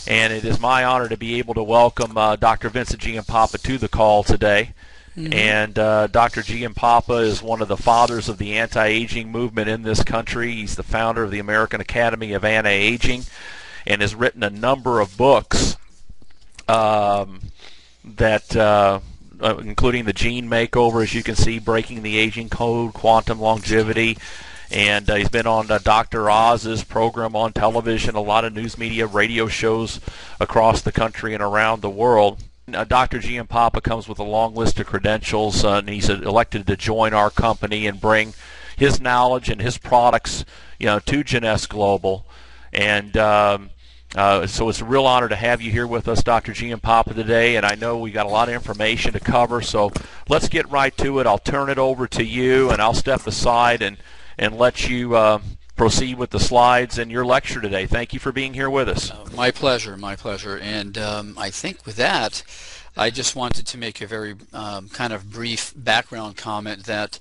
and it is my honor to be able to welcome Dr. Vincent Giampapa to the call today. And Dr. Giampapa is one of the fathers of the anti-aging movement in this country. He's the founder of the American Academy of Anti-Aging and has written a number of books including The Gene Makeover, as you can see, Breaking the Aging Code, Quantum Longevity, and he's been on Dr. Oz's program on television, a lot of news media, radio shows across the country and around the world. Dr. Giampapa comes with a long list of credentials, and he's elected to join our company and bring his knowledge and his products, to Genes Global. And so it's a real honor to have you here with us, Dr. Giampapa, today. And I know we got a lot of information to cover, so let's get right to it. I'll turn it over to you, and I'll step aside and let you proceed with the slides and your lecture today. Thank you for being here with us. My pleasure, my pleasure. And I think with that, I just wanted to make a very kind of brief background comment that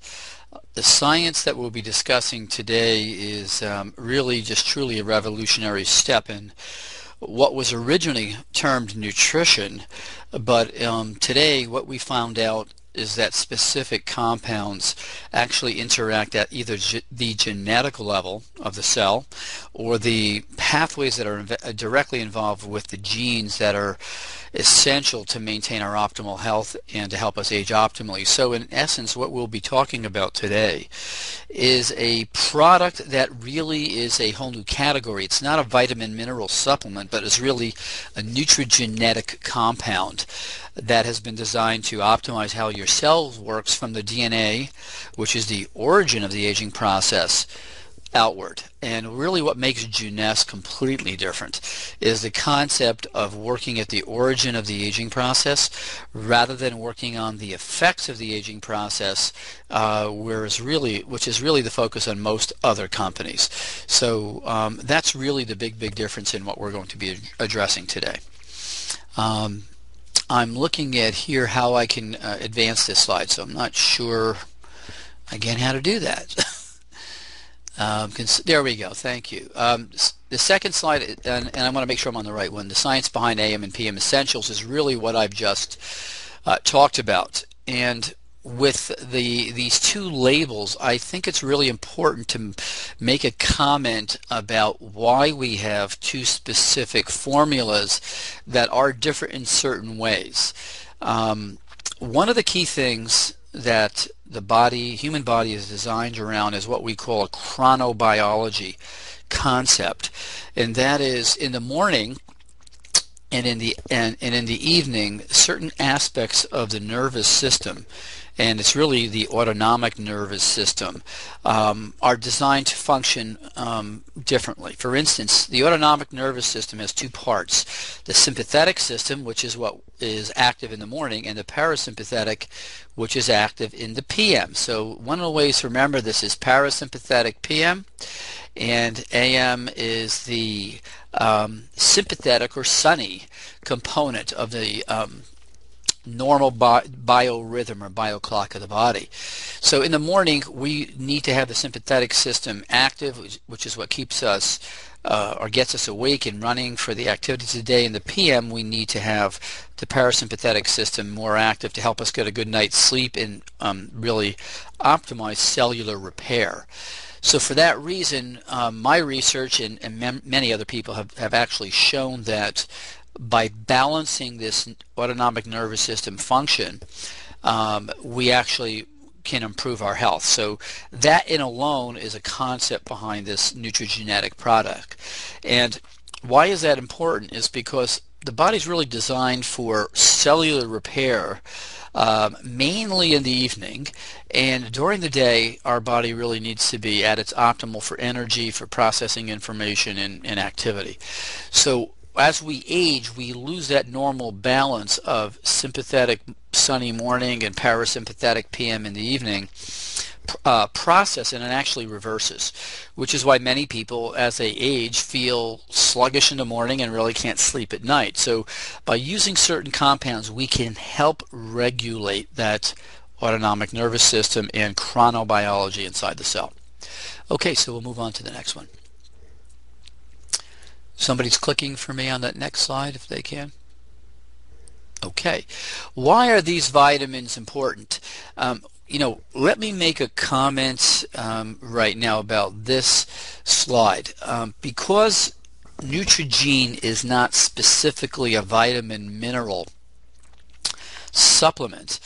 the science that we'll be discussing today is really just truly a revolutionary step in what was originally termed nutrition, but today what we found out is that specific compounds actually interact at either the genetic level of the cell or the pathways that are directly involved with the genes that are essential to maintain our optimal health and to help us age optimally. So in essence, what we'll be talking about today is a product that really is a whole new category. It's not a vitamin mineral supplement, but it's really a nutrigenetic compound that has been designed to optimize how your cell works from the DNA, which is the origin of the aging process, outward. And really what makes Genes completely different is the concept of working at the origin of the aging process rather than working on the effects of the aging process, which is really the focus on most other companies. So that's really the big difference in what we're going to be addressing today. I'm looking at here how I can advance this slide, so I'm not sure again how to do that. There we go. Thank you. The second slide, and I want to make sure I'm on the right one, the science behind AM and PM essentials is really what I've just talked about. And with these two labels, I think it's really important to make a comment about why we have two specific formulas that are different in certain ways. One of the key things that the human body is designed around is what we call a chronobiology concept, and that is in the morning and in the evening, certain aspects of the nervous system, and it's really the autonomic nervous system, are designed to function differently. For instance, the autonomic nervous system has two parts: the sympathetic system, which is what is active in the morning, and the parasympathetic, which is active in the PM. So one of the ways to remember this is parasympathetic PM, and AM is the sympathetic or sunny component of the normal biorhythm or bioclock of the body. So in the morning we need to have the sympathetic system active, which is what keeps us or gets us awake and running for the activities of the day. In the PM we need to have the parasympathetic system more active to help us get a good night's sleep and really optimize cellular repair. So for that reason, my research and many other people have actually shown that by balancing this autonomic nervous system function, we actually can improve our health. So that in alone is a concept behind this nutrigenetic product. And why is that important is because the body's really designed for cellular repair, mainly in the evening, and during the day our body really needs to be at its optimal for energy, for processing information and activity. So as we age, we lose that normal balance of sympathetic sunny morning and parasympathetic PM in the evening process, and it actually reverses, which is why many people as they age feel sluggish in the morning and really can't sleep at night. So by using certain compounds we can help regulate that autonomic nervous system and chronobiology inside the cell. Okay, so we'll move on to the next one. Somebody's clicking for me on that next slide if they can. Okay, why are these vitamins important? Let me make a comment right now about this slide. Because Neutrogena is not specifically a vitamin mineral supplement,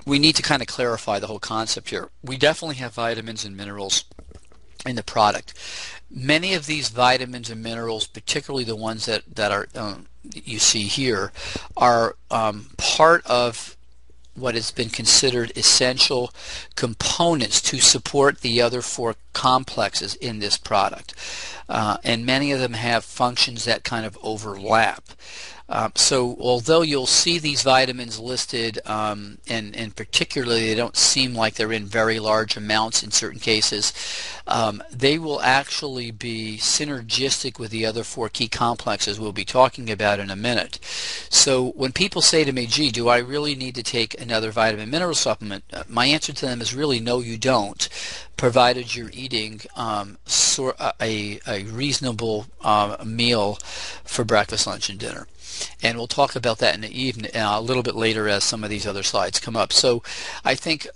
we need to kind of clarify the whole concept here. We definitely have vitamins and minerals in the product. Many of these vitamins and minerals, particularly the ones that are you see here, are part of what has been considered essential components to support the other four complexes in this product. And many of them have functions that kind of overlap. So although you'll see these vitamins listed, and particularly they don't seem like they're in very large amounts in certain cases, they will actually be synergistic with the other four key complexes we'll be talking about in a minute. So when people say to me, gee, do I really need to take another vitamin mineral supplement? My answer to them is really no, you don't, provided you're eating a reasonable meal for breakfast, lunch, and dinner. And we'll talk about that in the evening a little bit later as some of these other slides come up. So I think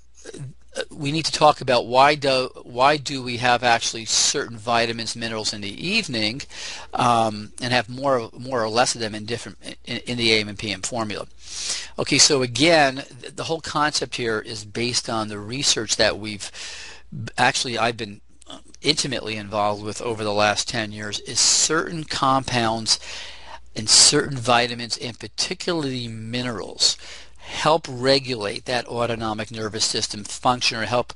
we need to talk about why do we have actually certain vitamins, minerals in the evening, and have more or less of them in the AM and PM formula. Okay, so again, the whole concept here is based on the research that I've been intimately involved with over the last 10 years. Is certain compounds and certain vitamins, and particularly minerals, help regulate that autonomic nervous system function, or help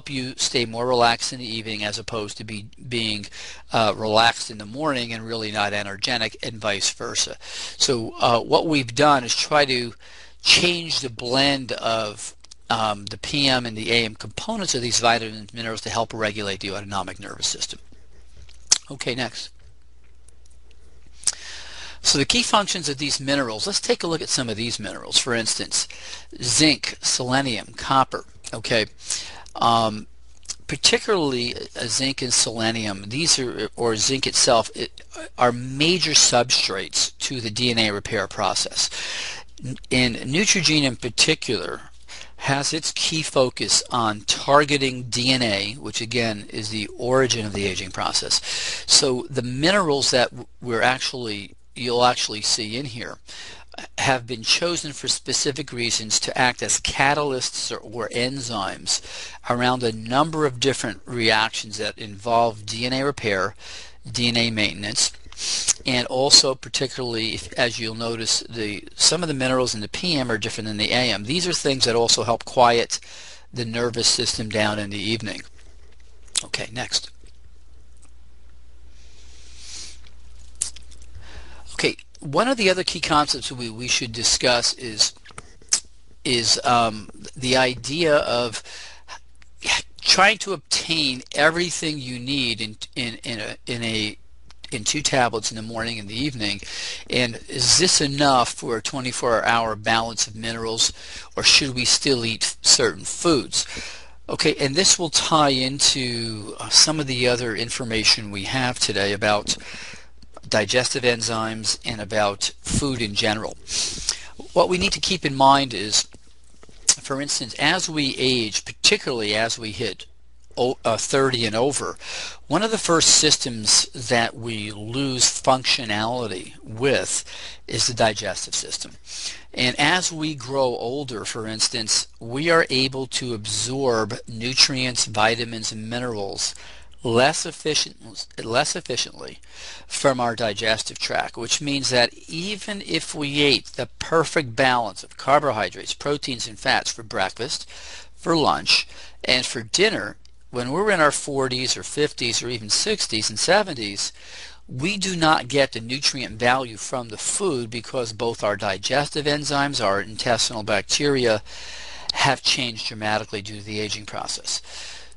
you stay more relaxed in the evening as opposed to being relaxed in the morning and really not energetic, and vice versa. So what we've done is try to change the blend of the PM and the AM components of these vitamins and minerals to help regulate the autonomic nervous system. Okay, next. So the key functions of these minerals, let's take a look at some of these minerals. For instance, zinc, selenium, copper. Okay, particularly zinc and selenium, or zinc itself, are major substrates to the DNA repair process. And Neutrogena in particular has its key focus on targeting DNA, which again is the origin of the aging process. So the minerals that you'll actually see in here have been chosen for specific reasons to act as catalysts or enzymes around a number of different reactions that involve DNA repair, DNA maintenance, and also particularly, as you'll notice, some of the minerals in the PM are different than the AM. These are things that also help quiet the nervous system down in the evening. Okay, next. Okay, one of the other key concepts we should discuss is the idea of trying to obtain everything you need in 2 tablets in the morning and the evening. And is this enough for a 24-hour balance of minerals, or should we still eat certain foods? Okay, and this will tie into some of the other information we have today about digestive enzymes and about food in general. What we need to keep in mind is, for instance, as we age, particularly as we hit 30 and over, one of the first systems that we lose functionality with is the digestive system. And as we grow older, for instance, we are able to absorb nutrients, vitamins, and minerals less efficiently from our digestive tract, which means that even if we ate the perfect balance of carbohydrates, proteins, and fats for breakfast, for lunch, and for dinner, when we're in our 40s or 50s or even 60s and 70s, we do not get the nutrient value from the food because both our digestive enzymes, our intestinal bacteria, have changed dramatically due to the aging process.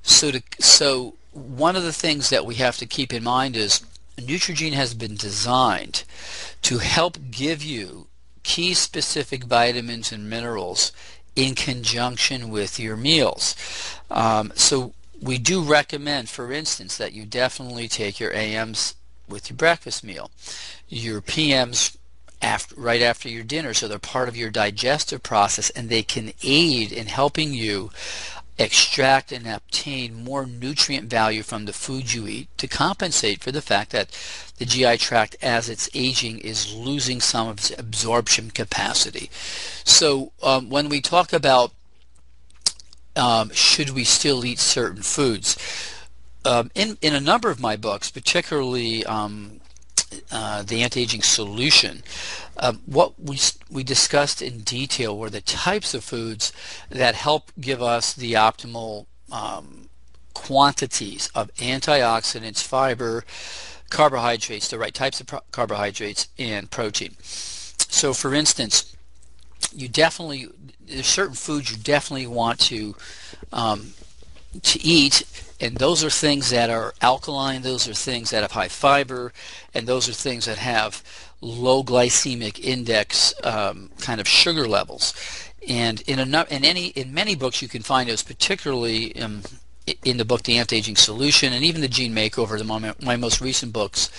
So one of the things that we have to keep in mind is Neutrogena has been designed to help give you key specific vitamins and minerals in conjunction with your meals. So We do recommend, for instance, that you definitely take your AMs with your breakfast meal, your PMs right after your dinner, so they're part of your digestive process, and they can aid in helping you extract and obtain more nutrient value from the food you eat to compensate for the fact that the GI tract, as it's aging, is losing some of its absorption capacity. So when we talk about should we still eat certain foods, in a number of my books, particularly the Anti-Aging Solution, what we discussed in detail were the types of foods that help give us the optimal quantities of antioxidants, fiber, carbohydrates, the right types of carbohydrates, and protein. So for instance, there's certain foods you definitely want to eat, and those are things that are alkaline, those are things that have high fiber, and those are things that have low glycemic index kind of sugar levels. And in many books you can find those, particularly in the book The Anti-Aging Solution, and even the Gene Makeover, my most recent books,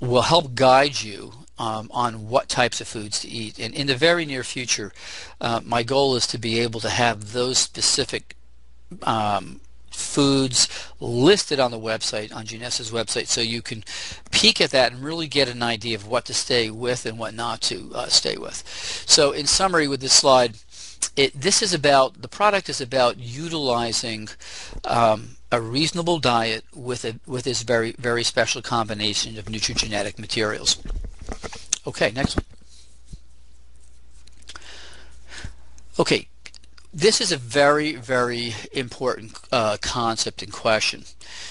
will help guide you on what types of foods to eat. And in the very near future, my goal is to be able to have those specific foods listed on the website, on Genesis' website, so you can peek at that and really get an idea of what to stay with and what not to stay with. So in summary with this slide, the product is about utilizing a reasonable diet with this very, very special combination of nutrigenetic materials. Okay, next one. Okay, this is a very, very important concept and question.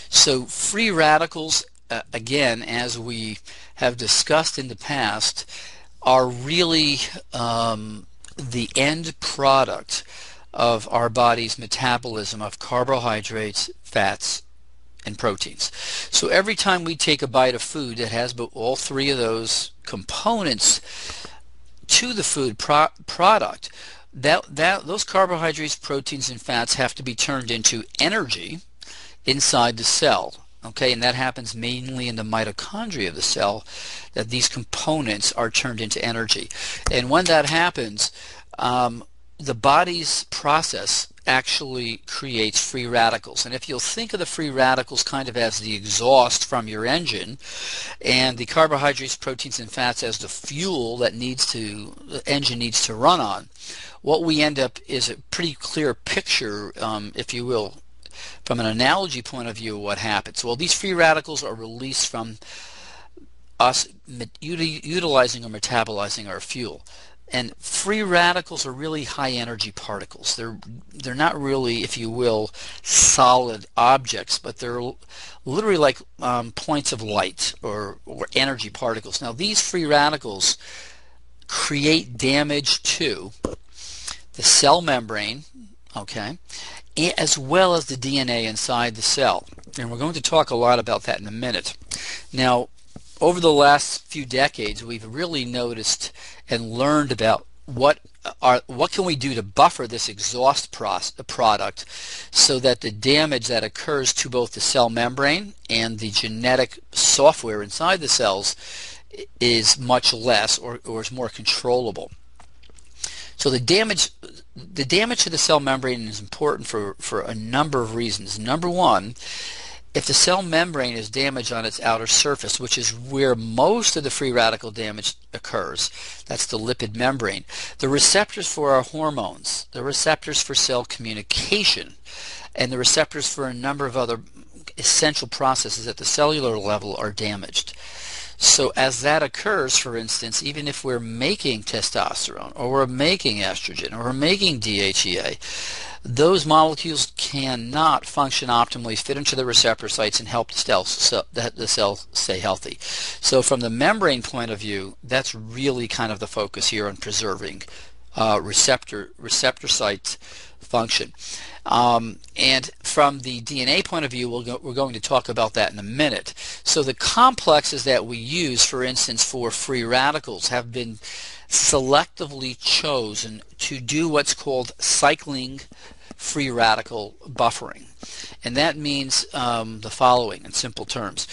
So free radicals, again, as we have discussed in the past, are really the end product of our body's metabolism of carbohydrates, fats, and proteins. So every time we take a bite of food that has all three of those components to the food product, those carbohydrates, proteins, and fats have to be turned into energy inside the cell. Okay, and that happens mainly in the mitochondria of the cell, that these components are turned into energy. And when that happens, the body's process actually creates free radicals. And if you'll think of the free radicals kind of as the exhaust from your engine, and the carbohydrates, proteins, and fats as the fuel that the engine needs to run on, what we end up is a pretty clear picture, if you will, from an analogy point of view of what happens. Well, these free radicals are released from us utilizing or metabolizing our fuel. And free radicals are really high energy particles. They're not really, if you will, solid objects, but they're literally like points of light or energy particles. Now these free radicals create damage to the cell membrane, okay, as well as the DNA inside the cell. And we're going to talk a lot about that in a minute. Now, over the last few decades, we've really noticed and learned about what can we do to buffer this exhaust product so that the damage that occurs to both the cell membrane and the genetic software inside the cells is much less or is more controllable. So the damage to the cell membrane is important for a number of reasons. Number one, if the cell membrane is damaged on its outer surface, which is where most of the free radical damage occurs, that's the lipid membrane, the receptors for our hormones, the receptors for cell communication, and the receptors for a number of other essential processes at the cellular level are damaged. So as that occurs, for instance, even if we're making testosterone, or we're making estrogen, or we're making DHEA, those molecules cannot function optimally, fit into the receptor sites, and help the cell stay healthy. So from the membrane point of view, that's really kind of the focus here on preserving receptor site function. And from the DNA point of view, we're going to talk about that in a minute. So the complexes that we use, for instance, for free radicals have been selectively chosen to do what's called cycling free radical buffering. And that means the following in simple terms.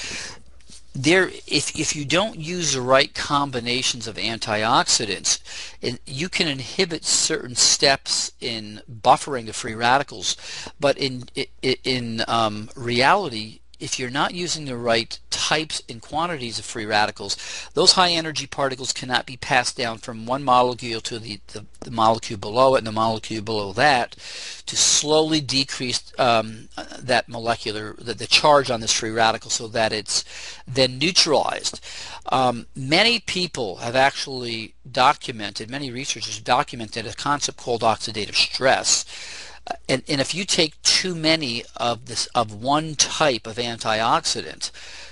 If you don't use the right combinations of antioxidants, you can inhibit certain steps in buffering the free radicals, but in reality, if you're not using the right types and quantities of free radicals, those high energy particles cannot be passed down from one molecule to the molecule below it and the molecule below that to slowly decrease that molecular, the charge on this free radical, so that it's then neutralized. Many people have actually documented, many researchers documented a concept called oxidative stress. And if you take too many of one type of antioxidant,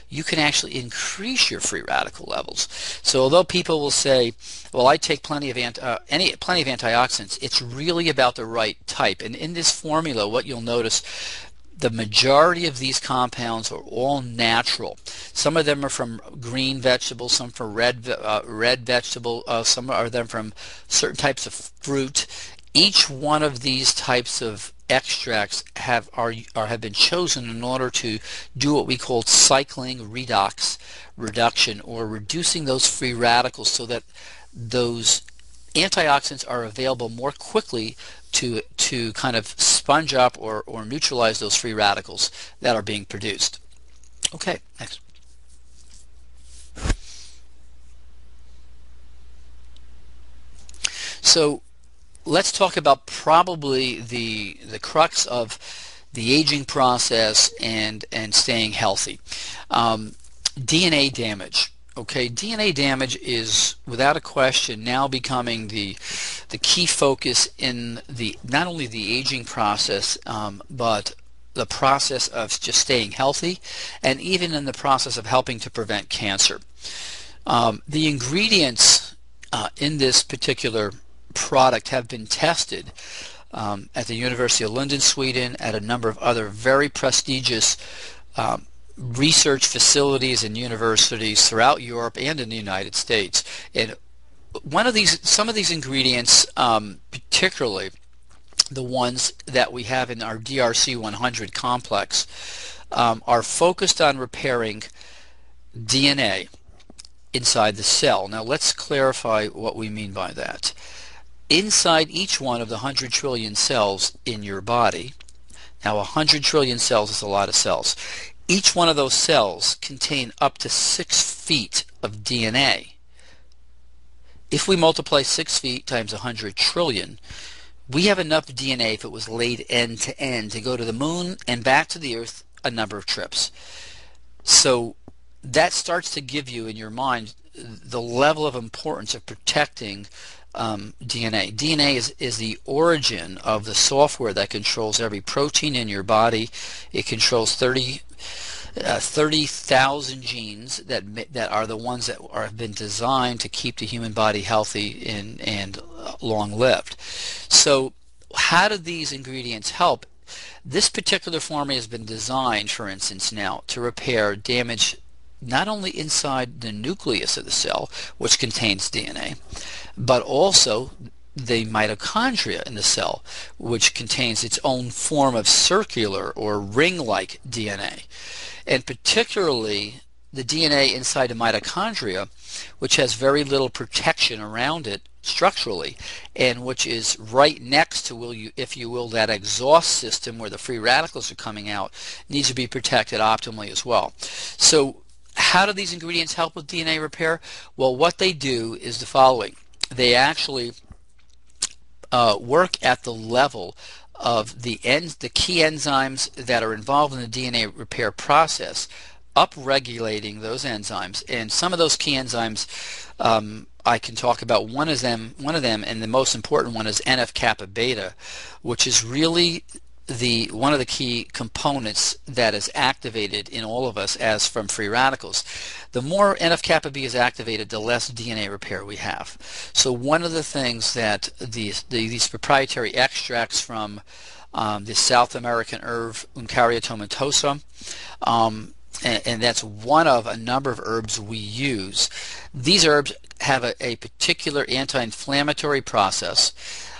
you can actually increase your free radical levels. So although people will say, well, I take plenty of antioxidants, it's really about the right type. And in this formula, what you'll notice, the majority of these compounds are all natural. Some of them are from green vegetables, some from red vegetable, some are them from certain types of fruit. Each one of these types of extracts have been chosen in order to do what we call cycling reduction, or reducing those free radicals so that those antioxidants are available more quickly to kind of sponge up or neutralize those free radicals that are being produced. Okay, next. So let's talk about probably the crux of the aging process and staying healthy. DNA damage. Okay, DNA damage is without a question now becoming the key focus in not only the aging process, but the process of just staying healthy, and even in the process of helping to prevent cancer. The ingredients in this particular product have been tested at the University of Lund in Sweden, at a number of other very prestigious research facilities and universities throughout Europe and in the United States. And some of these ingredients, particularly the ones that we have in our DRC 100 complex, are focused on repairing DNA inside the cell. Now let's clarify what we mean by that. Inside each one of the 100 trillion cells in your body, now 100 trillion cells is a lot of cells, each one of those cells contain up to 6 feet of DNA. If we multiply 6 feet times 100 trillion, we have enough DNA, if it was laid end to end, to go to the moon and back to the earth a number of trips. So that starts to give you in your mind the level of importance of protecting DNA. DNA is the origin of the software that controls every protein in your body. It controls 30,000 genes that are the ones that have been designed to keep the human body healthy and long-lived. So how do these ingredients help? This particular formula has been designed, for instance, now to repair damage not only inside the nucleus of the cell, which contains DNA, but also the mitochondria in the cell, which contains its own form of circular or ring-like DNA. And particularly the DNA inside the mitochondria, which has very little protection around it structurally, and which is right next to, if you will, that exhaust system where the free radicals are coming out, needs to be protected optimally as well. So how do these ingredients help with DNA repair? Well, what they do is the following. They actually work at the level of the key enzymes that are involved in the DNA repair process, upregulating those enzymes. And some of those key enzymes I can talk about. One of them, and the most important one, is NF-kappa beta, which is really one of the key components that is activated in all of us as from free radicals. The more NF-kappa B is activated, the less DNA repair we have. So one of the things that these proprietary extracts from the South American herb Uncaria tomentosa, and that's one of a number of herbs we use. These herbs have a particular anti-inflammatory process.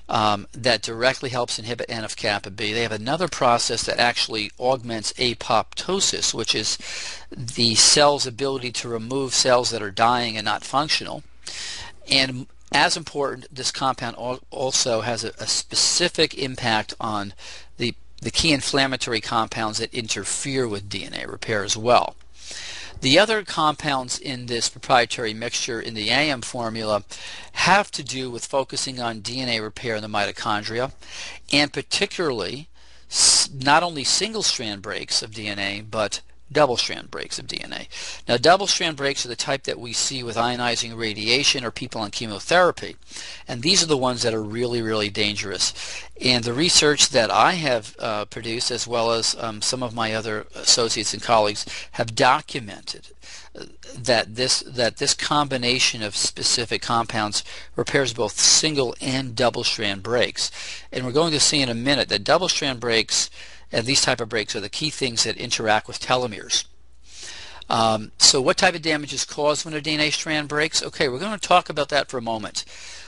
that directly helps inhibit NF-kappa B. They have another process that actually augments apoptosis, which is the cell's ability to remove cells that are dying and not functional. And as important, this compound also has a specific impact on the key inflammatory compounds that interfere with DNA repair as well. The other compounds in this proprietary mixture in the AM formula have to do with focusing on DNA repair in the mitochondria, and particularly not only single-strand breaks of DNA, but double-strand breaks of DNA. Now, double-strand breaks are the type that we see with ionizing radiation or people on chemotherapy, and these are the ones that are really, really dangerous. And the research that I have produced, as well as some of my other associates and colleagues, have documented that this combination of specific compounds repairs both single and double-strand breaks. And we're going to see in a minute that double-strand breaks and these type of breaks are the key things that interact with telomeres. So what type of damage is caused when a DNA strand breaks? Okay, we're going to talk about that for a moment.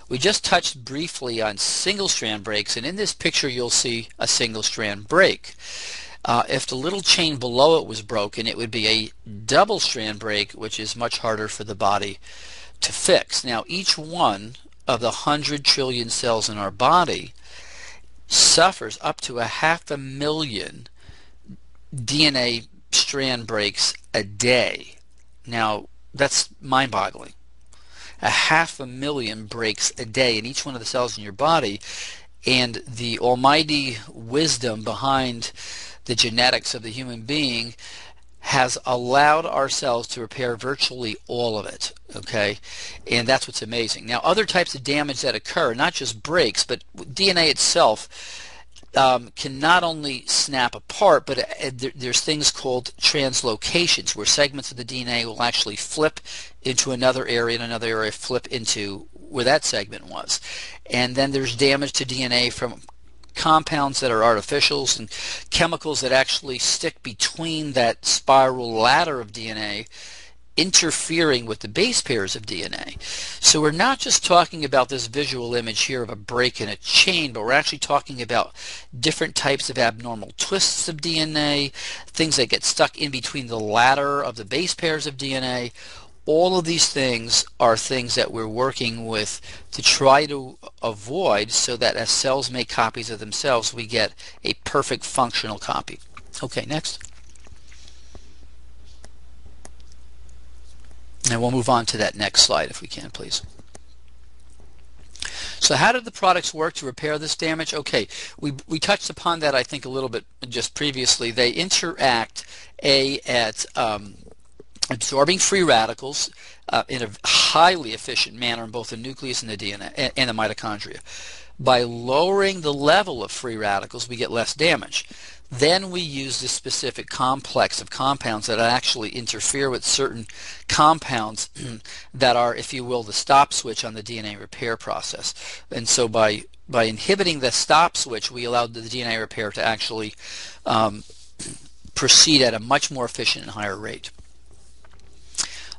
We just touched briefly on single strand breaks, and in this picture you'll see a single strand break. If the little chain below it was broken, it would be a double strand break, which is much harder for the body to fix. Now, each one of the 100 trillion cells in our body suffers up to 500,000 DNA strand breaks a day. Now, that's mind-boggling. 500,000 breaks a day in each one of the cells in your body, and the almighty wisdom behind the genetics of the human being has allowed our cells to repair virtually all of it, okay? And that's what's amazing. Now, other types of damage that occur, not just breaks, but DNA itself can not only snap apart, but there's things called translocations, where segments of the DNA will actually flip into another area, and another area flip into where that segment was. And then there's damage to DNA from compounds that are artificials and chemicals that actually stick between that spiral ladder of DNA, interfering with the base pairs of DNA. So we're not just talking about this visual image here of a break in a chain, but we're actually talking about different types of abnormal twists of DNA, things that get stuck in between the ladder of the base pairs of DNA. All of these things are things that we're working with to try to avoid, so that as cells make copies of themselves, we get a perfect functional copy. Okay, next. And we'll move on to that next slide if we can, please. So how did the products work to repair this damage? Okay, we touched upon that, I think, a little bit just previously. They interact at absorbing free radicals in a highly efficient manner in both the nucleus and the DNA and the mitochondria. By lowering the level of free radicals, we get less damage. Then we use this specific complex of compounds that actually interfere with certain compounds that are, if you will, the stop switch on the DNA repair process. And so by inhibiting the stop switch, we allowed the DNA repair to actually proceed at a much more efficient and higher rate.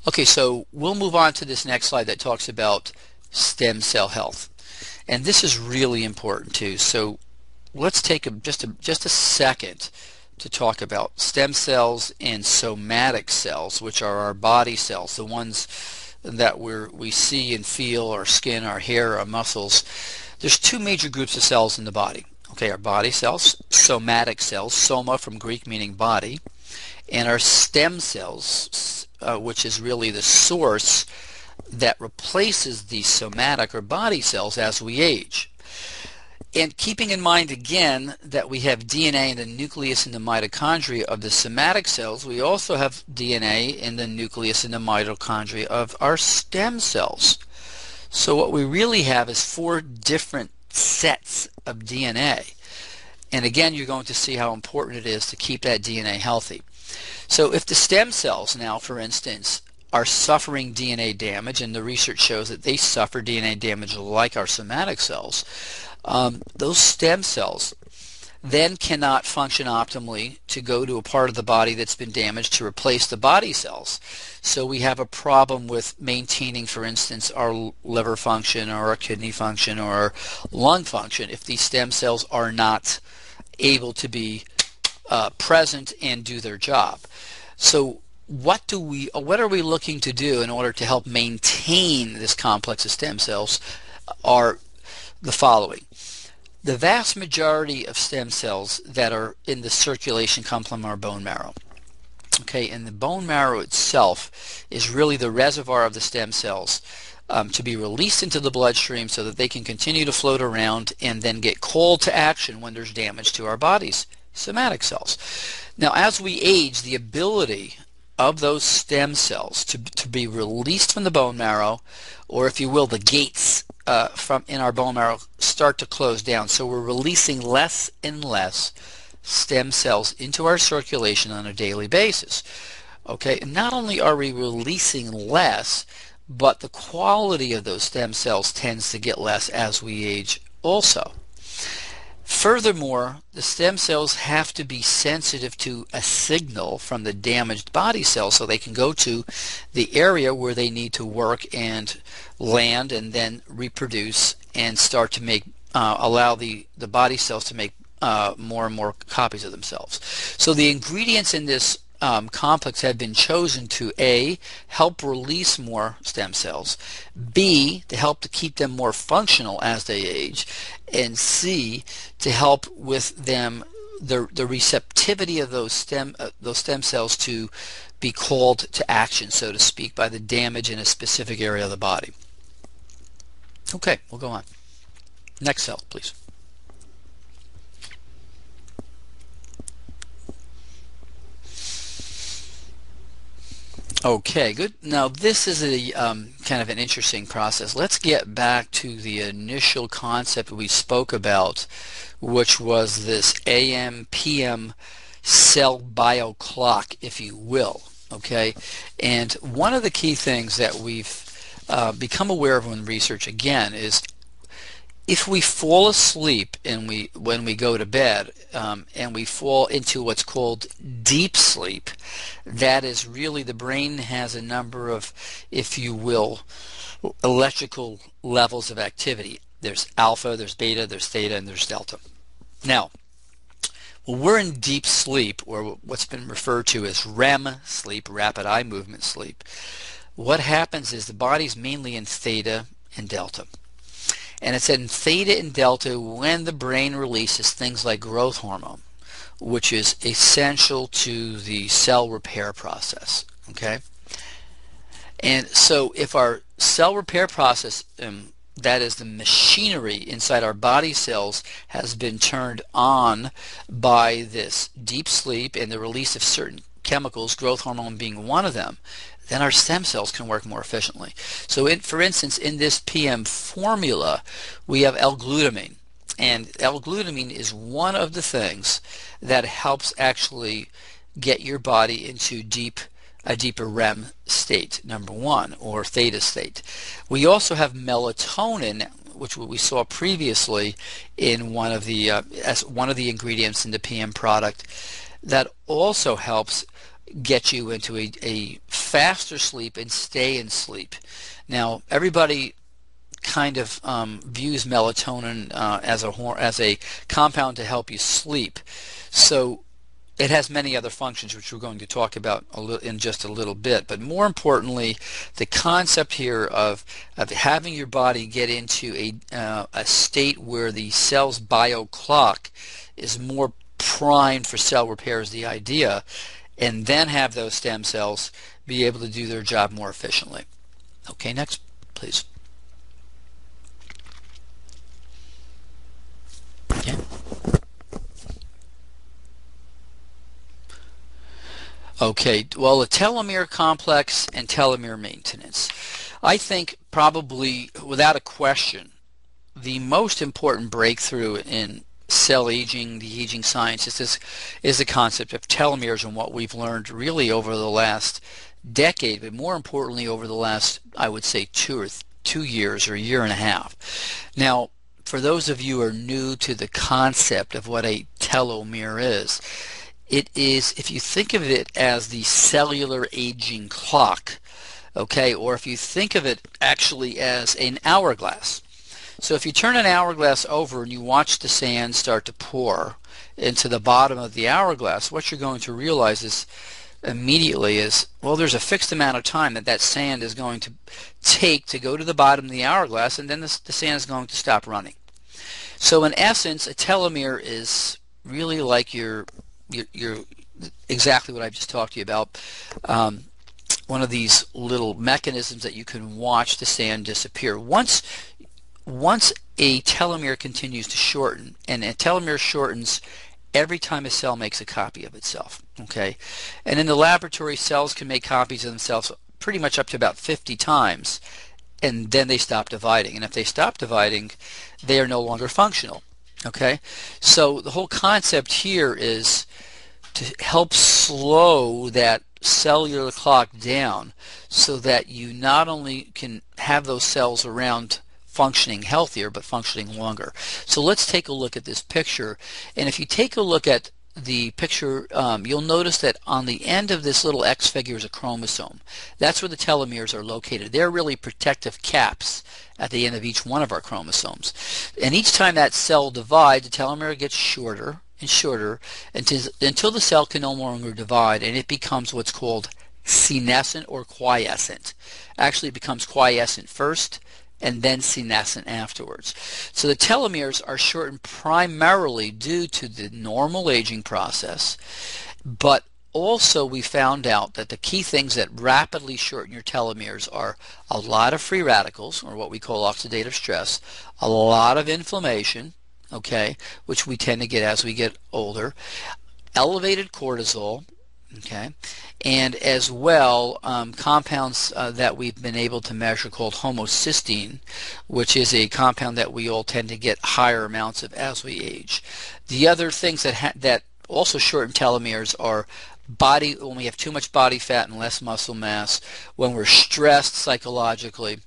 Okay, so we'll move on to this next slide that talks about stem cell health. And this is really important too. So let's take just a second to talk about stem cells and somatic cells, which are our body cells, the ones that we see and feel, our skin, our hair, our muscles. There's two major groups of cells in the body. Okay, our body cells, somatic cells, soma from Greek meaning body, and our stem cells, which is really the source that replaces the somatic or body cells as we age. And keeping in mind again that we have DNA in the nucleus and the mitochondria of the somatic cells, we also have DNA in the nucleus and the mitochondria of our stem cells. So what we really have is 4 different sets of DNA. And again, you're going to see how important it is to keep that DNA healthy. So if the stem cells now, for instance, are suffering DNA damage, and the research shows that they suffer DNA damage like our somatic cells, those stem cells, then cannot function optimally to go to a part of the body that's been damaged to replace the body cells. So we have a problem with maintaining, for instance, our liver function or our kidney function or our lung function if these stem cells are not able to be present and do their job. So what are we looking to do in order to help maintain this complex of stem cells are the following. The vast majority of stem cells that are in the circulation come from our bone marrow. Okay, and the bone marrow itself is really the reservoir of the stem cells to be released into the bloodstream so that they can continue to float around and then get called to action when there's damage to our body's somatic cells. Now, as we age, the ability of those stem cells to be released from the bone marrow, or if you will, the gates from in our bone marrow start to close down. So we're releasing less and less stem cells into our circulation on a daily basis. Okay, and not only are we releasing less, but the quality of those stem cells tends to get less as we age also. Furthermore, the stem cells have to be sensitive to a signal from the damaged body cells so they can go to the area where they need to work and land and then reproduce and start to make allow the body cells to make more and more copies of themselves. So the ingredients in this complex have been chosen to A, help release more stem cells, B, to help to keep them more functional as they age, and C, to help with them the receptivity of those stem cells to be called to action, so to speak, by the damage in a specific area of the body. Okay, we'll go on. Next cell, please. Okay, good. Now this is a kind of an interesting process. Let's get back to the initial concept we spoke about, which was this AM/PM cell bio clock, if you will. Okay, and one of the key things that we've become aware of in research again is if we fall asleep and when we go to bed and we fall into what's called deep sleep, that is really the brain has a number of, if you will, electrical levels of activity. There's alpha, there's beta, there's theta, and there's delta. Now, when we're in deep sleep, or what's been referred to as REM sleep, rapid eye movement sleep, what happens is the body's mainly in theta and delta. And it's in theta and delta when the brain releases things like growth hormone, which is essential to the cell repair process. Okay? And so if our cell repair process, that is the machinery inside our body cells, has been turned on by this deep sleep and the release of certain chemicals, growth hormone being one of them, then our stem cells can work more efficiently. So for instance, in this PM formula, we have L-glutamine. And L-glutamine is one of the things that helps actually get your body into a deeper REM state, number one, or theta state. We also have melatonin, which we saw previously in one of the as one of the ingredients in the PM product, that also helps get you into a faster sleep and stay in sleep. Now, everybody kind of views melatonin as a compound to help you sleep. So it has many other functions, which we're going to talk about in just a little bit. But more importantly, the concept here of having your body get into a state where the cell's bio clock is more primed for cell repair is the idea, and then have those stem cells be able to do their job more efficiently. Okay, next, please. Okay. Okay, well, the telomere complex and telomere maintenance. I think probably, without a question, the most important breakthrough in cell aging, the aging sciences, is the concept of telomeres and what we've learned really over the last decade, but more importantly over the last, I would say, 2 years or a year and a half. Now, for those of you who are new to the concept of what a telomere is. It is, if you think of it as the cellular aging clock, okay, or if you think of it actually as an hourglass. So if you turn an hourglass over and you watch the sand start to pour into the bottom of the hourglass, what you're going to realize is immediately is, well, there's a fixed amount of time that that sand is going to take to go to the bottom of the hourglass, and then the sand is going to stop running. So in essence, a telomere is really like your exactly what I've just talked to you about. One of these little mechanisms that you can watch the sand disappear. Once a telomere continues to shorten, and a telomere shortens every time a cell makes a copy of itself, okay? And in the laboratory, cells can make copies of themselves pretty much up to about 50 times, and then they stop dividing. And if they stop dividing, they are no longer functional, okay? So the whole concept here is to help slow that cellular clock down so that you not only can have those cells around functioning healthier but functioning longer. So let's take a look at this picture, and if you take a look at the picture, you'll notice that on the end of this little X figure is a chromosome. That's where the telomeres are located. They're really protective caps at the end of each one of our chromosomes, and each time that cell divides, the telomere gets shorter and shorter until the cell can no longer divide, and it becomes what's called senescent or quiescent. Actually, it becomes quiescent first and then senescent afterwards. So the telomeres are shortened primarily due to the normal aging process, but also we found out that the key things that rapidly shorten your telomeres are a lot of free radicals, or what we call oxidative stress, a lot of inflammation, okay, which we tend to get as we get older, elevated cortisol, okay, and as well compounds that we've been able to measure called homocysteine, which is a compound that we all tend to get higher amounts of as we age. The other things that also shorten telomeres are when we have too much body fat and less muscle mass, when we're stressed psychologically,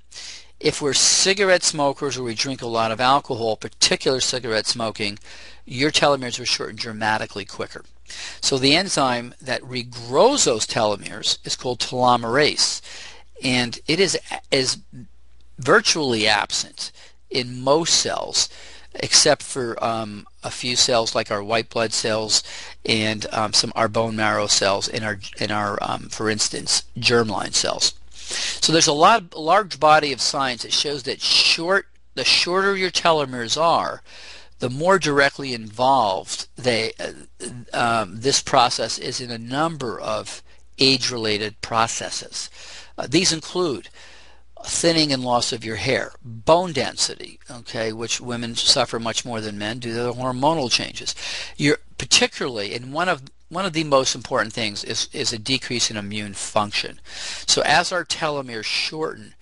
if we're cigarette smokers or we drink a lot of alcohol, particular cigarette smoking, your telomeres are shortened dramatically quicker. So the enzyme that regrows those telomeres is called telomerase, and it is virtually absent in most cells, except for a few cells like our white blood cells and our bone marrow cells and our for instance germline cells. So there's a large body of science that shows that the shorter your telomeres are, the more directly involved this process is in a number of age-related processes. These include thinning and loss of your hair, bone density, okay, which women suffer much more than men due to the hormonal changes. Particularly, and one of the most important things is a decrease in immune function. So as our telomeres shorten,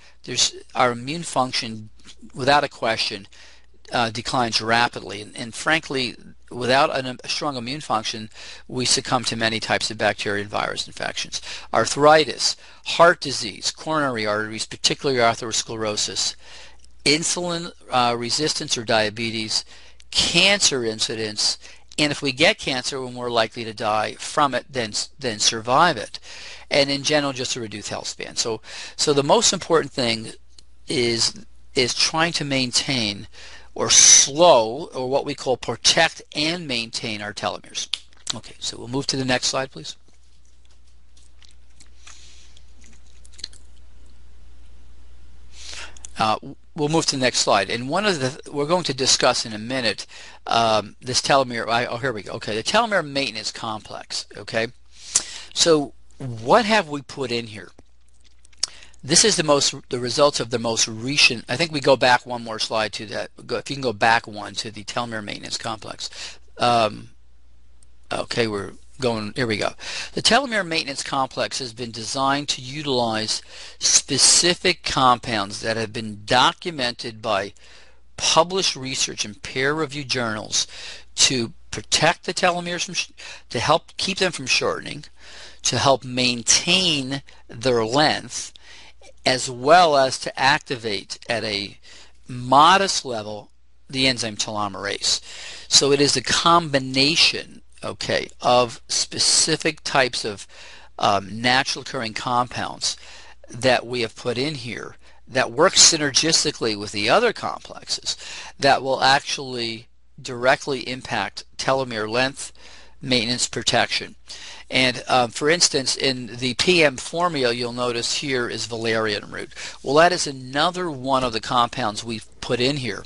our immune function, without a question, declines rapidly, and frankly, without a strong immune function, we succumb to many types of bacteria and virus infections. Arthritis, heart disease, coronary arteries, particularly atherosclerosis, insulin resistance or diabetes, cancer incidence, and if we get cancer, we're more likely to die from it than survive it, and in general, just a reduced health span. So the most important thing is trying to maintain or slow, or what we call protect and maintain our telomeres. Okay, so we'll move to the next slide, please. We'll move to the next slide, and we're going to discuss in a minute this telomere. Here we go. Okay, the telomere maintenance complex. Okay, so what have we put in here? This is the results of the most recent. I think we go back one more slide to that. If you can go back one to the telomere maintenance complex. Okay, we're going. Here we go. The telomere maintenance complex has been designed to utilize specific compounds that have been documented by published research in peer-reviewed journals to protect the telomeres, to help keep them from shortening, to help maintain their length, as well as to activate at a modest level the enzyme telomerase. So it is a combination, okay, of specific types of natural occurring compounds that we have put in here that work synergistically with the other complexes that will actually directly impact telomere length, maintenance, protection. And for instance, in the PM formula, you'll notice here is valerian root. Well, that is another one of the compounds we've put in here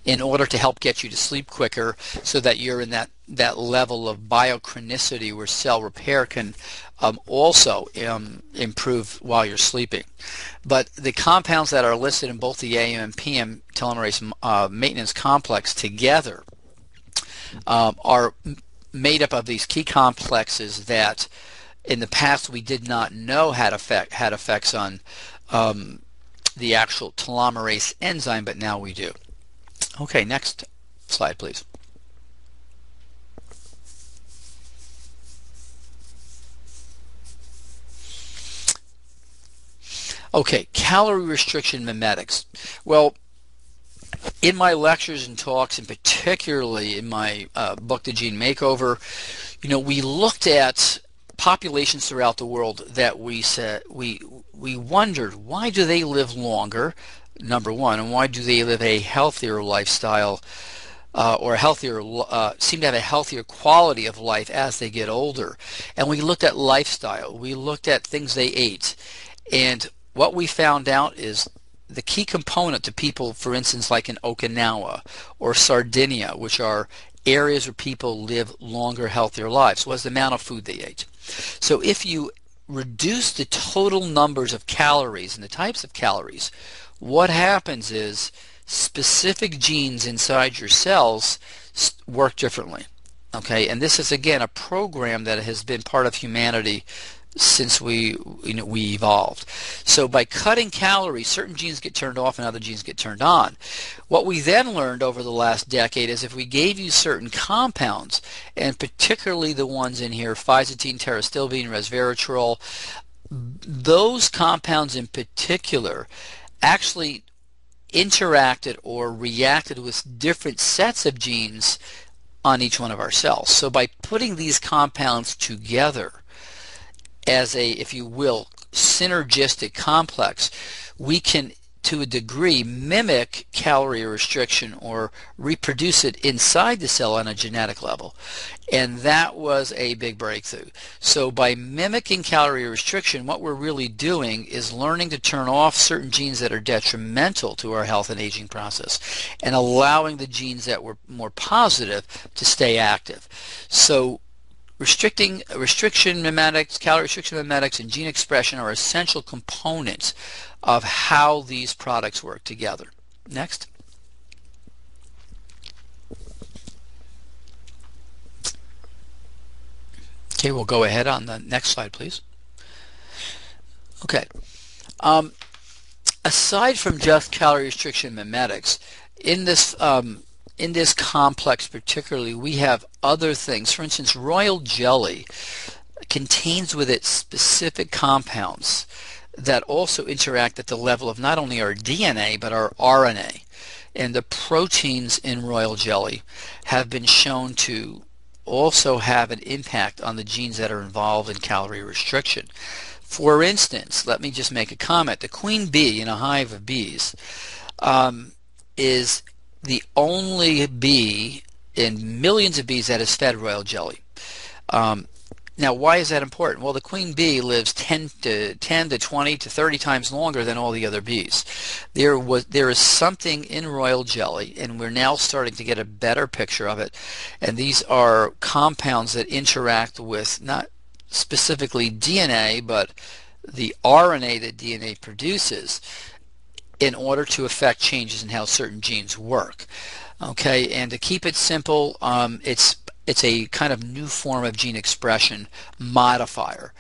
in order to help get you to sleep quicker, so that you're in that level of biochronicity where cell repair can also improve while you're sleeping. But the compounds that are listed in both the AM and PM telomerase maintenance complex together are made up of these key complexes that in the past we did not know had effects on the actual telomerase enzyme, but now we do. Okay, next slide, please. Okay, calorie restriction mimetics. Well, in my lectures and talks, and particularly in my book, The Gene Makeover, you know, we looked at populations throughout the world that we wondered, why do they live longer, number one, and why do they live a healthier lifestyle, or healthier, seem to have a healthier quality of life as they get older. And we looked at lifestyle, we looked at things they ate, and what we found out is the key component to people, for instance, like in Okinawa or Sardinia, which are areas where people live longer, healthier lives, was the amount of food they ate. So if you reduce the total numbers of calories and the types of calories, what happens is specific genes inside your cells work differently. Okay, and this is again a program that has been part of humanity since we evolved. So by cutting calories, certain genes get turned off and other genes get turned on. What we then learned over the last decade is if we gave you certain compounds, and particularly the ones in here, phyzatine, terastilbene, resveratrol, those compounds in particular actually interacted or reacted with different sets of genes on each one of our cells. So by putting these compounds together as a, if you will, synergistic complex, we can, to a degree, mimic calorie restriction or reproduce it inside the cell on a genetic level. And that was a big breakthrough. So by mimicking calorie restriction, what we're really doing is learning to turn off certain genes that are detrimental to our health and aging process, and allowing the genes that were more positive to stay active. So restriction mimetics, calorie restriction mimetics, and gene expression are essential components of how these products work together. Next. Okay, we'll go ahead on the next slide, please. Okay. Aside from just calorie restriction mimetics, in this complex particularly, we have other things. For instance, royal jelly contains with it specific compounds that also interact at the level of not only our DNA but our RNA. And the proteins in royal jelly have been shown to also have an impact on the genes that are involved in calorie restriction. For instance, let me just make a comment. The queen bee in a hive of bees is the only bee in millions of bees that is fed royal jelly. Now, why is that important? Well, the queen bee lives 10 to 20 to 30 times longer than all the other bees. There is something in royal jelly, and we're now starting to get a better picture of it. And these are compounds that interact with not specifically DNA, but the RNA that DNA produces, in order to affect changes in how certain genes work. Okay, and to keep it simple, it's a kind of new form of gene expression modifier.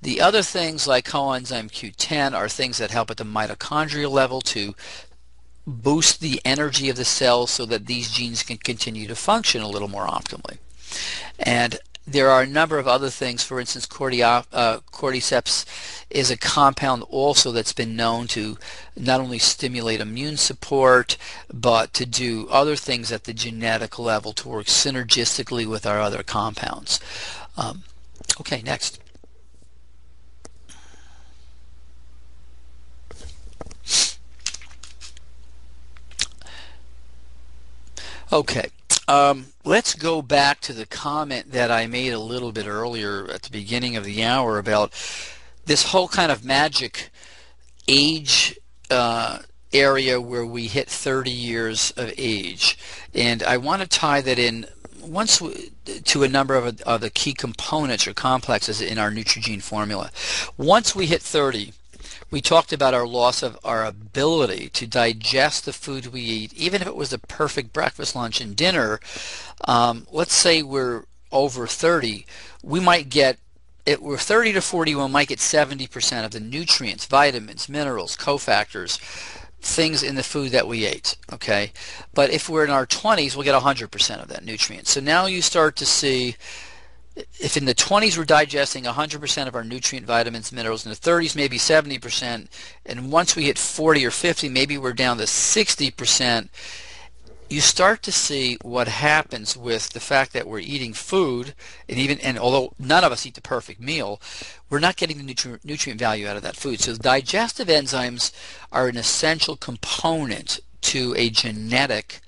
The other things like coenzyme Q10 are things that help at the mitochondrial level to boost the energy of the cells so that these genes can continue to function a little more optimally. And there are a number of other things. For instance, cordyceps is a compound also that's been known to not only stimulate immune support, but to do other things at the genetic level to work synergistically with our other compounds. Okay, next. Okay, let's go back to the comment that I made a little bit earlier at the beginning of the hour about this whole kind of magic age area where we hit 30 years of age. And I want to tie that in to a number of the key components or complexes in our Neutrogene formula. Once we hit 30, we talked about our loss of our ability to digest the food we eat, even if it was the perfect breakfast, lunch, and dinner. Let's say we're over 30, we might get, we're 30 to 40, we might get 70% of the nutrients, vitamins, minerals, cofactors, things in the food that we ate, okay? But if we're in our 20s, we'll get 100% of that nutrient. So now you start to see, if in the 20s we're digesting 100% of our nutrient, vitamins, minerals, in the 30s maybe 70%, and once we hit 40 or 50, maybe we're down to 60%, you start to see what happens with the fact that we're eating food, and although none of us eat the perfect meal, we're not getting the nutrient value out of that food. So digestive enzymes are an essential component to a genetic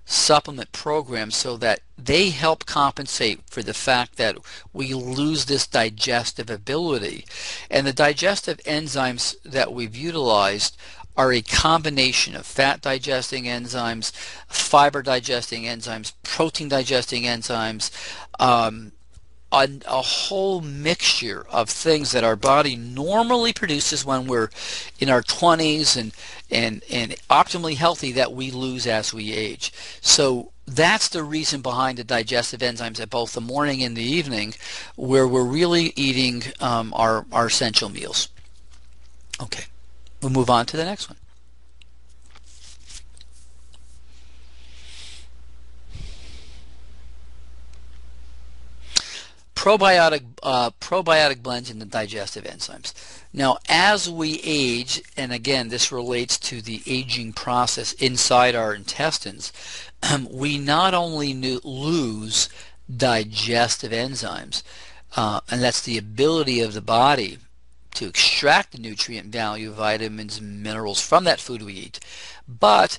supplement program, so that they help compensate for the fact that we lose this digestive ability. And the digestive enzymes that we've utilized are a combination of fat digesting enzymes, fiber digesting enzymes, protein digesting enzymes, a whole mixture of things that our body normally produces when we're in our 20s and optimally healthy, that we lose as we age. So that's the reason behind the digestive enzymes at both the morning and the evening, where we're really eating our essential meals. Okay, we'll move on to the next one. Probiotic blends in the digestive enzymes. Now, as we age, and again, this relates to the aging process inside our intestines, we not only lose digestive enzymes, and that's the ability of the body to extract the nutrient value, vitamins, and minerals from that food we eat, but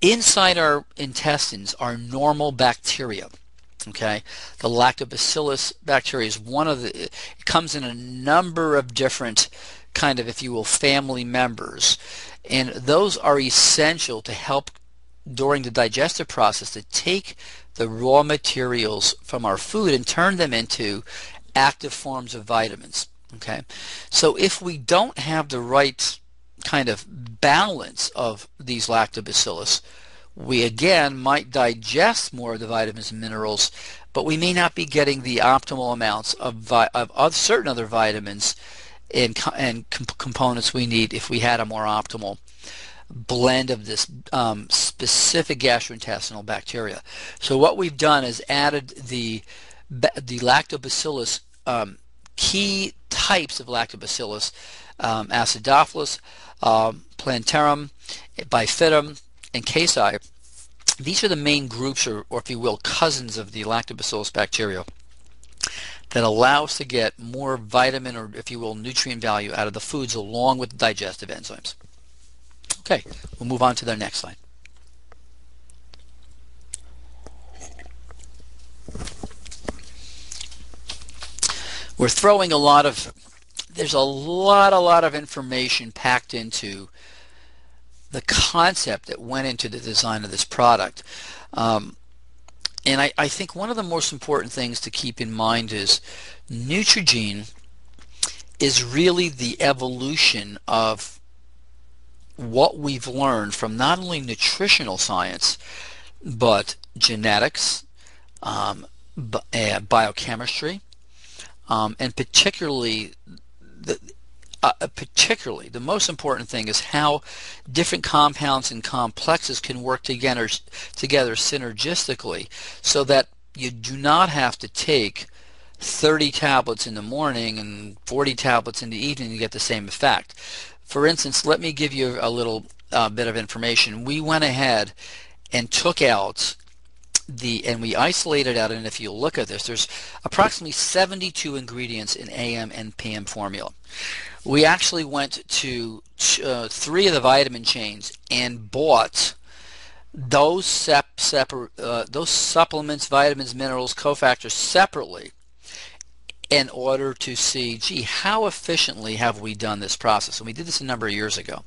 inside our intestines are normal bacteria. Okay, the lactobacillus bacteria is one of the, it comes in a number of different kind of, if you will, family members, and those are essential to help during the digestive process to take the raw materials from our food and turn them into active forms of vitamins. Okay, so if we don't have the right kind of balance of these lactobacillus, we again might digest more of the vitamins and minerals, but we may not be getting the optimal amounts of certain other vitamins and components we need if we had a more optimal blend of this specific gastrointestinal bacteria. So what we've done is added the lactobacillus, key types of lactobacillus, acidophilus, plantarum, bifidum, and casi. These are the main groups, or if you will, cousins of the lactobacillus bacteria, that allow us to get more vitamin, or if you will, nutrient value out of the foods along with the digestive enzymes. Okay, we'll move on to the next slide. We're throwing there's a lot of information packed into the concept that went into the design of this product. And I think one of the most important things to keep in mind is Neutrogene is really the evolution of what we've learned from not only nutritional science, but genetics, biochemistry, and particularly the most important thing is how different compounds and complexes can work together synergistically, so that you do not have to take 30 tablets in the morning and 40 tablets in the evening to get the same effect. For instance, let me give you a little bit of information. We went ahead and took out and we isolated out, and if you look at this, there's approximately 72 ingredients in AM and PM formula. We actually went to 3 of the vitamin chains and bought those supplements, vitamins, minerals, cofactors separately in order to see, gee, how efficiently have we done this process? And we did this a number of years ago.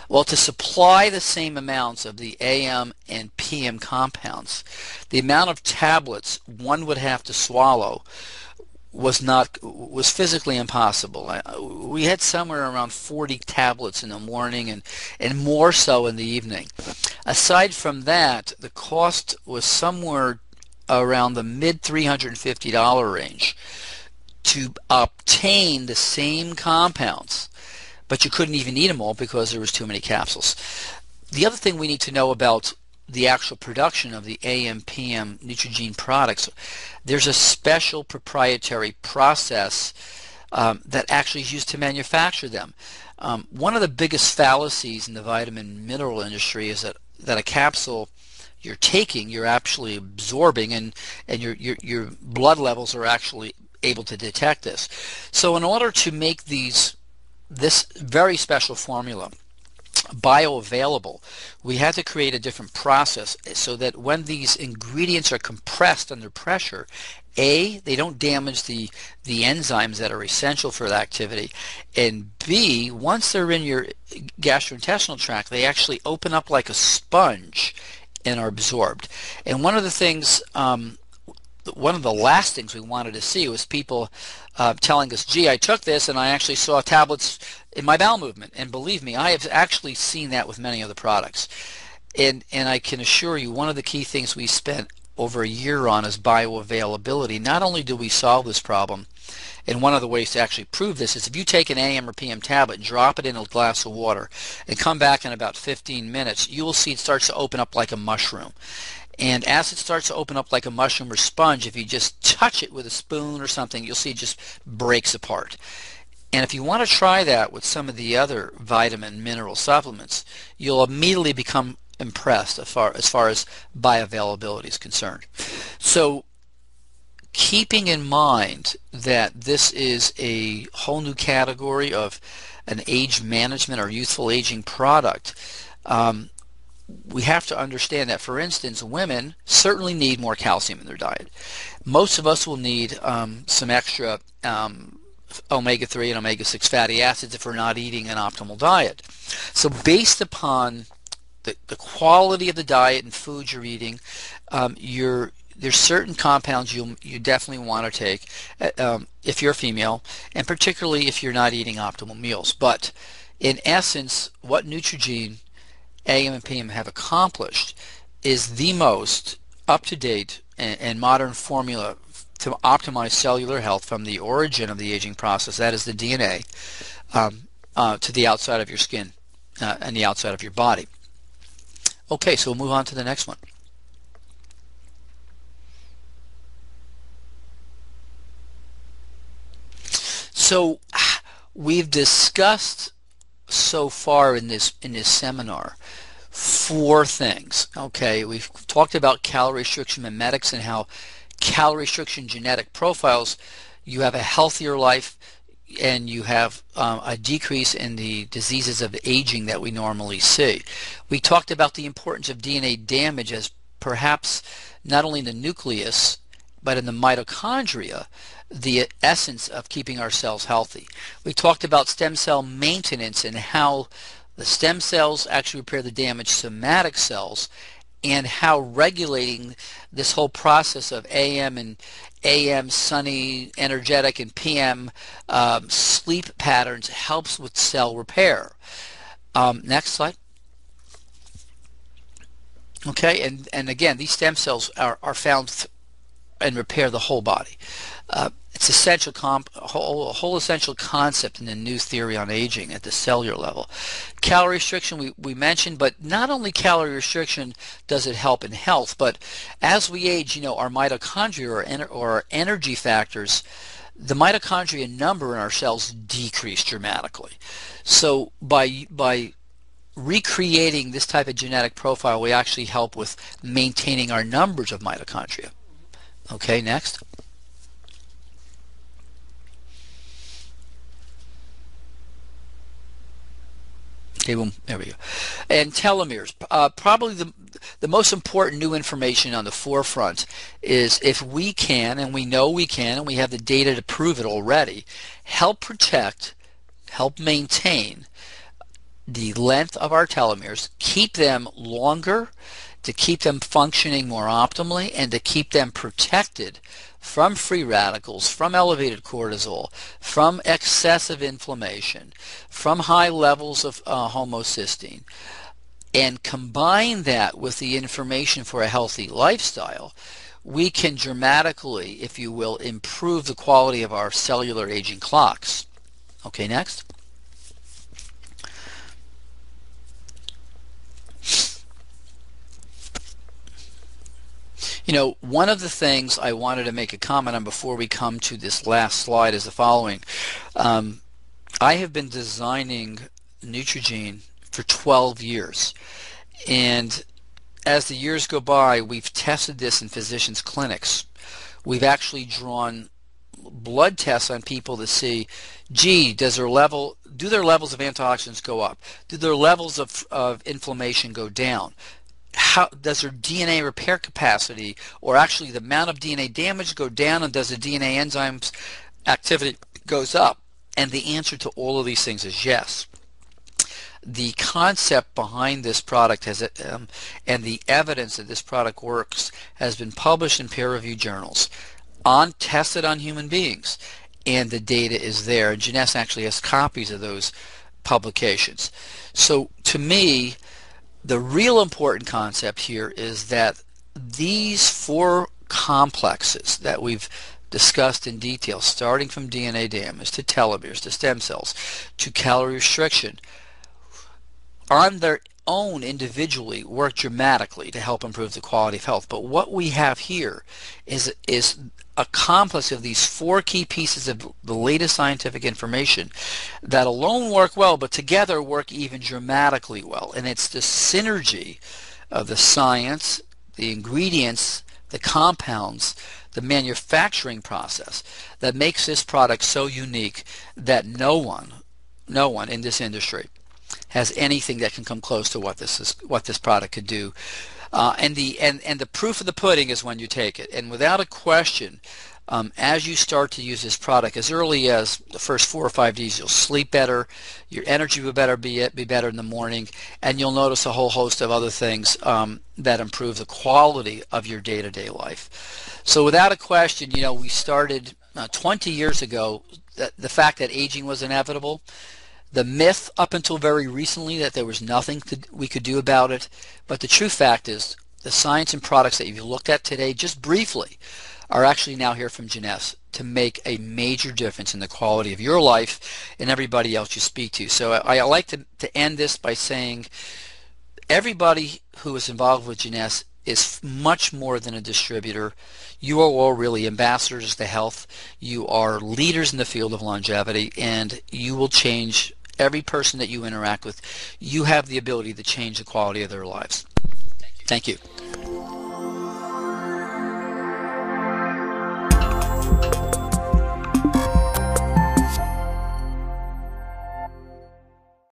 Well, to supply the same amounts of the AM and PM compounds, the amount of tablets one would have to swallow was physically impossible. We had somewhere around 40 tablets in the morning and more so in the evening. Aside from that, the cost was somewhere around the mid $350 range to obtain the same compounds, but you couldn't even eat them all because there was too many capsules. The other thing we need to know about the actual production of the AM/PM Neutrogena products, there's a special proprietary process that actually is used to manufacture them. One of the biggest fallacies in the vitamin mineral industry is that a capsule you're taking, you're actually absorbing, and your blood levels are actually able to detect this. So in order to make this very special formula bioavailable, we had to create a different process so that when these ingredients are compressed under pressure, A, they don't damage the enzymes that are essential for the activity, and B, once they're in your gastrointestinal tract, they actually open up like a sponge and are absorbed. And one of the things, one of the last things we wanted to see was people telling us, gee, I took this and I actually saw tablets in my bowel movement. And believe me, I have actually seen that with many other products. And I can assure you, one of the key things we spent over a year on is bioavailability. Not only do we solve this problem, and one of the ways to actually prove this is if you take an AM or PM tablet and drop it in a glass of water and come back in about 15 minutes, you will see it starts to open up like a mushroom. And as it starts to open up like a mushroom or sponge, if you just touch it with a spoon or something, you'll see it just breaks apart. And if you want to try that with some of the other vitamin mineral supplements, you'll immediately become impressed as far as bioavailability is concerned. So keeping in mind that this is a whole new category of an age management or youthful aging product, we have to understand that, for instance, women certainly need more calcium in their diet. Most of us will need some extra omega-3 and omega-6 fatty acids if we're not eating an optimal diet. So based upon the quality of the diet and food you're eating, there's certain compounds you definitely want to take if you're a female, and particularly if you're not eating optimal meals. But in essence, what Neutrogena AM and PM have accomplished is the most up-to-date and modern formula to optimize cellular health from the origin of the aging process, that is the DNA, to the outside of your skin and the outside of your body. Okay, so we'll move on to the next one. So we've discussed so far in this seminar 4 things. Okay, we've talked about calorie restriction mimetics and how calorie restriction genetic profiles, you have a healthier life and you have a decrease in the diseases of aging that we normally see. We talked about the importance of DNA damage as perhaps not only in the nucleus but in the mitochondria, the essence of keeping our cells healthy. We talked about stem cell maintenance and how the stem cells actually repair the damaged somatic cells, and how regulating this whole process of AM sunny, energetic, and PM sleep patterns helps with cell repair. Next slide. Okay, and again, these stem cells are found and repair the whole body. It's essential a whole essential concept in the new theory on aging at the cellular level. Calorie restriction we mentioned, but not only calorie restriction does it help in health, but as we age, our mitochondria or our energy factors, the mitochondria number in our cells decrease dramatically. So by recreating this type of genetic profile, we actually help with maintaining our numbers of mitochondria. Okay, next. Okay, boom, there we go. And telomeres, probably the most important new information on the forefront is if we can, and we know we can, and we have the data to prove it already, help protect, help maintain the length of our telomeres, keep them longer, to keep them functioning more optimally, and to keep them protected from free radicals, from elevated cortisol, from excessive inflammation, from high levels of homocysteine, and combine that with the information for a healthy lifestyle, we can dramatically, if you will, improve the quality of our cellular aging clocks. Okay, next. One of the things I wanted to make a comment on before we come to this last slide is the following. I have been designing Neutrogene for 12 years, and as the years go by, we've tested this in physicians' clinics. We've actually drawn blood tests on people to see, gee, do their levels of antioxidants go up? Do their levels of inflammation go down? How does their DNA repair capacity, or actually the amount of DNA damage, go down, and does the DNA enzymes activity goes up? And the answer to all of these things is yes. The concept behind this product and the evidence that this product works has been published in peer-reviewed journals, tested on human beings, and the data is there. And Jeunesse actually has copies of those publications. So to me, the real important concept here is that these four complexes that we've discussed in detail, starting from DNA damage to telomeres to stem cells to calorie restriction, on their own individually work dramatically to help improve the quality of health. But what we have here is a complex of these four key pieces of the latest scientific information that alone work well, but together work even dramatically well. And it's the synergy of the science, the ingredients, the compounds, the manufacturing process that makes this product so unique that no one in this industry has anything that can come close to what this product could do. And the proof of the pudding is when you take it. And without a question, as you start to use this product, as early as the first 4 or 5 days, you'll sleep better, your energy will be better in the morning, and you'll notice a whole host of other things that improve the quality of your day-to-day life. So without a question, we started 20 years ago, the fact that aging was inevitable. The myth up until very recently that there was nothing we could do about it, but the true fact is the science and products that you've looked at today, just briefly, are actually now here from Jeunesse to make a major difference in the quality of your life and everybody else you speak to. So I like to end this by saying everybody who is involved with Jeunesse is much more than a distributor. You are all really ambassadors to health. You are leaders in the field of longevity, and you will change every person that you interact with. You have the ability to change the quality of their lives. Thank you.